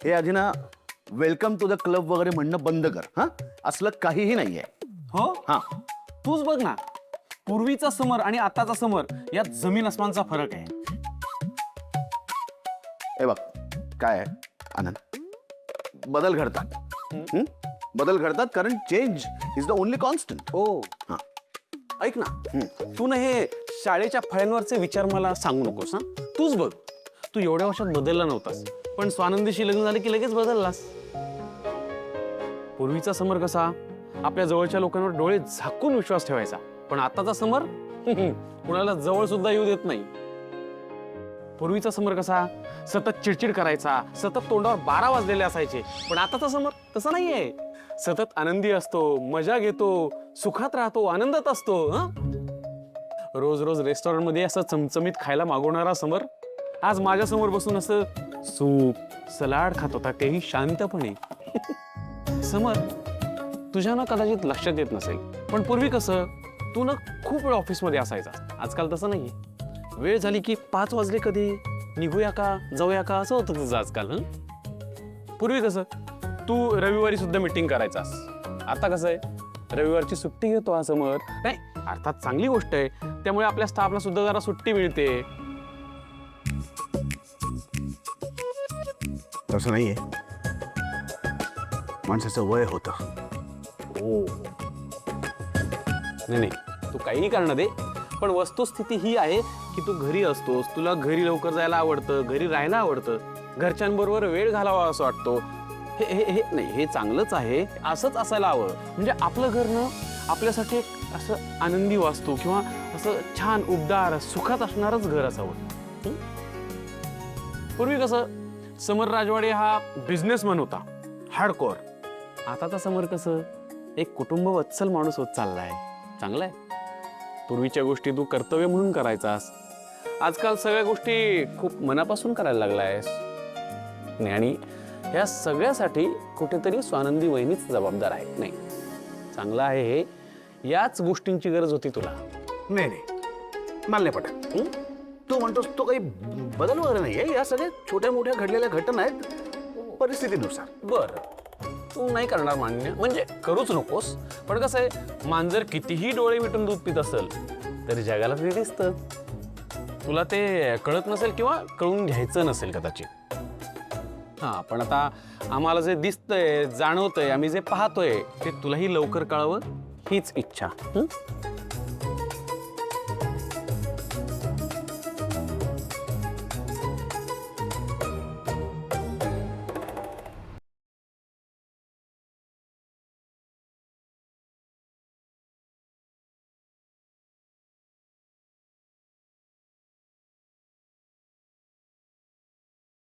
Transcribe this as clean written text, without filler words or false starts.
हे आधी ना वेलकम टू द क्लब वगैरे म्हणणं बंद कर. हा, असलं काहीही नाहीये. हो, हा, तूच बघ ना, पूर्वीचा समर आणि आताचा समर यात जमीन अस्मानचा फरक आहे. हे बघ काय आहे आनंद, बदल घडतात. बदल घडतात कारण change is the only constant. ओ हा, ऐक ना, तू ना हे शाळेच्या फळ्यांवरचे विचार मला सांगू नकोस. हा, तूच बघ, तू एवढ्या वर्षात बदलला नव्हतास, पण स्वानंदीशी लग्न झालं की लगेच बदललास. पूर्वीचा समर कसा आपल्या जवळच्या लोकांवर डोळे झाकून विश्वास ठेवायचा, पण आताचा समर कुणाला जवळ सुद्धा येऊ देत नाही. पूर्वीचा समर कसा सतत चिडचिड करायचा, सतत तोंडावर 12 वाजलेले असायचे, पण आताचा समर तसा नाहीये. सतत आनंदी असतो, मजा घेतो, सुखात राहतो, आनंदात असतो. रोज रोज रेस्टॉरंट मध्ये असं चमचमीत खायला मागवणारा समर आज माझ्या समोर बसून असं सूप सलाड खात होता, तेही शांतपणे. समर तुझ्या ना कदाचित लक्षात येत नसेल, पण पूर्वी कसं तू ना खूप वेळ ऑफिसमध्ये असायचा. आजकाल तसं नाहीये. वेळ झाली की 5 वाजले कधी निघूया का जाऊया का असं होतं तुझं आजकाल. पूर्वी कसं तू रविवारी सुद्धा मीटिंग करायचास, आता कसं आहे रविवारची सुट्टी घेतो हा समर. नाही, अर्थात चांगली गोष्ट आहे, त्यामुळे आपल्या स्टाफला सुद्धा जरा सुट्टी मिळते. तसं नाहीये. माणसाचं वय होतं. हो, नाही नाही, तू काही करणार दे, पण वस्तुस्थिती ही आहे की तू घरी असतोस, तुला घरी लवकर जायला आवडतं, घरी राहायला आवडतं, घरच्यांबरोबर वेळ घालावा असं वाटतो. हे हे हे नाही, हे चांगलंच आहे, असंच असायला हवं. म्हणजे आपलं घर ना आपल्यासाठी एक असं आनंदी वास्तू किंवा असं छान उबदार सुखात असणारच घर असावं. पूर्वी कसं समर राजवाडे हा बिझनेसमॅन होता, हार्डकोर. आताचा समर कसं एक कुटुंब वत्सल माणूस होत चाललाय. चांगलं आहे. पूर्वीच्या गोष्टी तू कर्तव्य म्हणून करायचास, आजकाल सगळ्या गोष्टी खूप मनापासून करायला लागलायस. आणि या सगळ्यासाठी कुठेतरी स्वानंदी वहिनीच जबाबदार आहे. नाही, चांगलं आहे हे, याच गोष्टींची गरज होती तुला. नाही नाही, मला नाही पटत. तू म्हणतोस तो काही बदल वगैरे नाहीये, या सगळ्या छोट्या मोठ्या घडलेल्या घटना आहेत परिस्थितीनुसार. बरं, तू नाही करणार मान्य, म्हणजे करूच नकोस, पण कसं आहे मांजर कितीही डोळे मिटून दूध पित असेल तरी जगाला ते दिसतं. तुला ते कळत नसेल किंवा कळून घ्यायचं नसेल कदाचित. हा, पण आता आम्हाला जे दिसतंय जाणवतंय, आम्ही जे पाहतोय ते तुलाही लवकर कळावं हीच इच्छा.